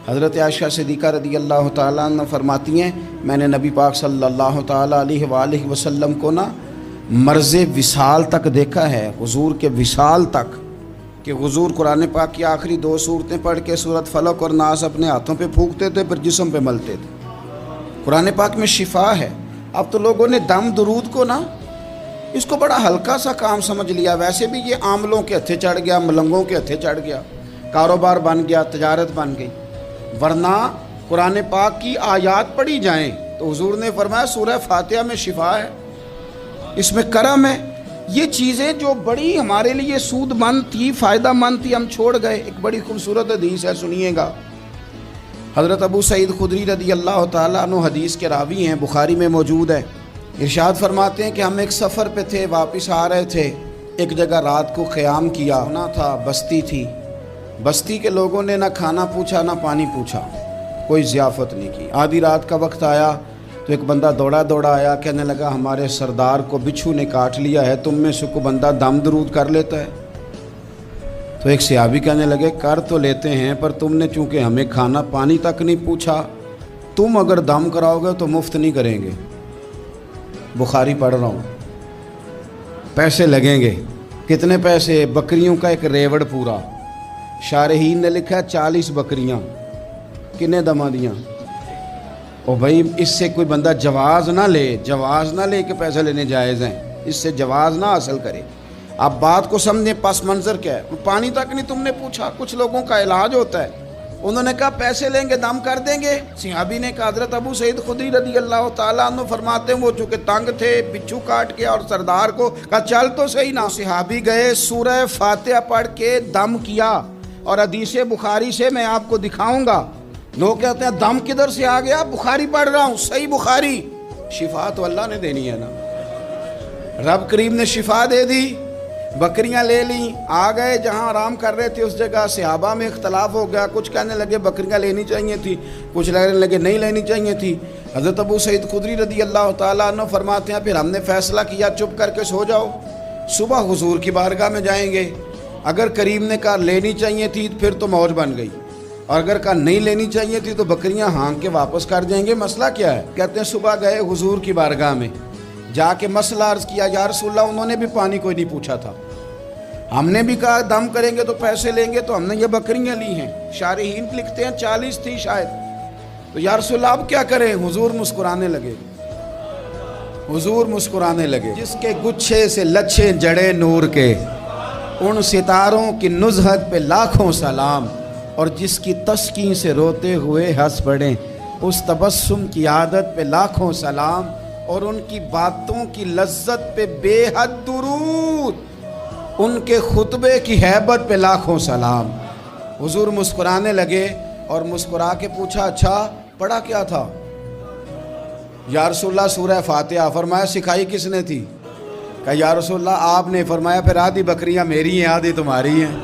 حضرت عائشہ صدیقہ رضی اللہ تعالیٰ عنہ فرماتی ہیں میں نے نبی پاک صلی اللہ تعالیٰ علیہ وآلہ وسلم کو مرض وصال تک دیکھا ہے، حضور کے وصال تک، کہ حضور قرآن پاک کی آخری 2 سورتیں پڑھ کے سورت فلق اور ناس اپنے ہاتھوں پہ پھونکتے تھے، پھر جسم پہ ملتے تھے۔ قرآن پاک میں شفا ہے۔ اب تو لوگوں نے دم درود کو اس کو بڑا ہلکا سا کام سمجھ لیا۔ ویسے بھی یہ عاملوں کے ہتھے چڑھ گیا، ملنگوں کے ہتھے چڑھ گیا، کاروبار بن گیا، تجارت بن گئی۔ ورنہ قرآن پاک کی آیات پڑھی جائیں تو حضور نے فرمایا سورہ فاتحہ میں شفا ہے، اس میں کرم ہے۔ یہ چیزیں جو بڑی ہمارے لیے سود مند تھی، فائدہ مند تھی، ہم چھوڑ گئے۔ ایک بڑی خوبصورت حدیث ہے، سنیے گا۔ حضرت ابو سعید خدری رضی اللہ تعالیٰ عنہ حدیث کے راوی ہیں، بخاری میں موجود ہے۔ ارشاد فرماتے ہیں کہ ہم ایک سفر پہ تھے، واپس آ رہے تھے، ایک جگہ رات کو قیام کیا، ہونا تھا، بستی تھی۔ بستی کے لوگوں نے نہ کھانا پوچھا نہ پانی پوچھا، کوئی ضیافت نہیں کی۔ آدھی رات کا وقت آیا تو ایک بندہ دوڑا دوڑا آیا، کہنے لگا ہمارے سردار کو بچھو نے کاٹ لیا ہے، تم میں سے کوئی بندہ دم درود کر لیتا ہے؟ تو ایک صحابی کہنے لگے کر تو لیتے ہیں، پر تم نے چونکہ ہمیں کھانا پانی تک نہیں پوچھا، تم اگر دم کراؤ گے تو مفت نہیں کریں گے۔ بخاری پڑھ رہا ہوں، پیسے لگیں گے۔ کتنے پیسے؟ بکریوں کا ایک ریوڑ پورا۔ شارحین نے لکھا 40 بکریاں۔ کنے دمہ دیاں؟ او بھائی اس سے کوئی بندہ جواز نہ لے کہ پیسے لینے جائز ہیں، اس سے جواز نہ حاصل کرے۔ آپ بات کو سمجھیں، پس منظر کیا ہے؟ پانی تک نہیں تم نے پوچھا۔ کچھ لوگوں کا علاج ہوتا ہے، انہوں نے کہا پیسے لیں گے دم کر دیں گے۔ صحابی نے کہا حضرت ابو سعید خدری رضی اللہ تعالیٰ عنہ فرماتے ہیں وہ چونکہ تنگ تھے، بچھو کاٹ کے، اور سردار کو کہا چل تو صحیح نا۔ صحابی گئے، سورہ فاتحہ پڑھ کے دم کیا، اور حدیث بخاری سے میں آپ کو دکھاؤں گا۔ لوگ کہتے ہیں دم کدھر سے آ گیا؟ بخاری پڑھ رہا ہوں، صحیح بخاری۔ شفا تو اللہ نے دینی ہے نا، رب کریم نے شفا دے دی۔ بکریاں لے لیں، آ گئے جہاں آرام کر رہے تھے اس جگہ۔ صحابہ میں اختلاف ہو گیا، کچھ کہنے لگے بکریاں لینی چاہیے تھی، کچھ کہنے لگے نہیں لینی چاہیے تھی۔ حضرت ابو سعید خدری رضی اللہ تعالیٰ عنہ فرماتے ہیں پھر ہم نے فیصلہ کیا چپ کر کے سو جاؤ، صبح حضور کی بارگاہ میں جائیں گے۔ اگر کریم نے کہا لینی چاہیے تھی پھر تو موج بن گئی، اور اگر کہا نہیں لینی چاہیے تھی تو بکریاں ہانک کے واپس کر جائیں گے۔ مسئلہ کیا ہے؟ کہتے ہیں صبح گئے حضور کی بارگاہ میں، جا کے مسئلہ عرض کیا، یا رسول اللہ انہوں نے بھی پانی کوئی نہیں پوچھا تھا، ہم نے بھی کہا دم کریں گے تو پیسے لیں گے، تو ہم نے یہ بکریاں لی ہیں۔ شارحین لکھتے ہیں 40 تھی شاید۔ تو یا رسول اللہ اب کیا کریں؟ حضور مسکرانے لگے۔ جس کے گچھے سے لچھے جڑے نور کے، ان ستاروں کی نزہت پہ لاکھوں سلام، اور جس کی تسکین سے روتے ہوئے ہنس پڑیں، اس تبسم کی عادت پہ لاکھوں سلام، اور ان کی باتوں کی لذت پہ بے حد درود، ان کے خطبے کی ہیبت پہ لاکھوں سلام۔ حضور مسکرانے لگے اور مسکرا کے پوچھا اچھا پڑھا کیا تھا؟ یا رسول اللہ سورہ فاتحہ۔ فرمایا سکھائی کس نے تھی؟ کہا یا رسول اللہ آپ نے۔ فرمایا پھر آدھی بکریاں میری ہیں آدھی تمہاری ہیں۔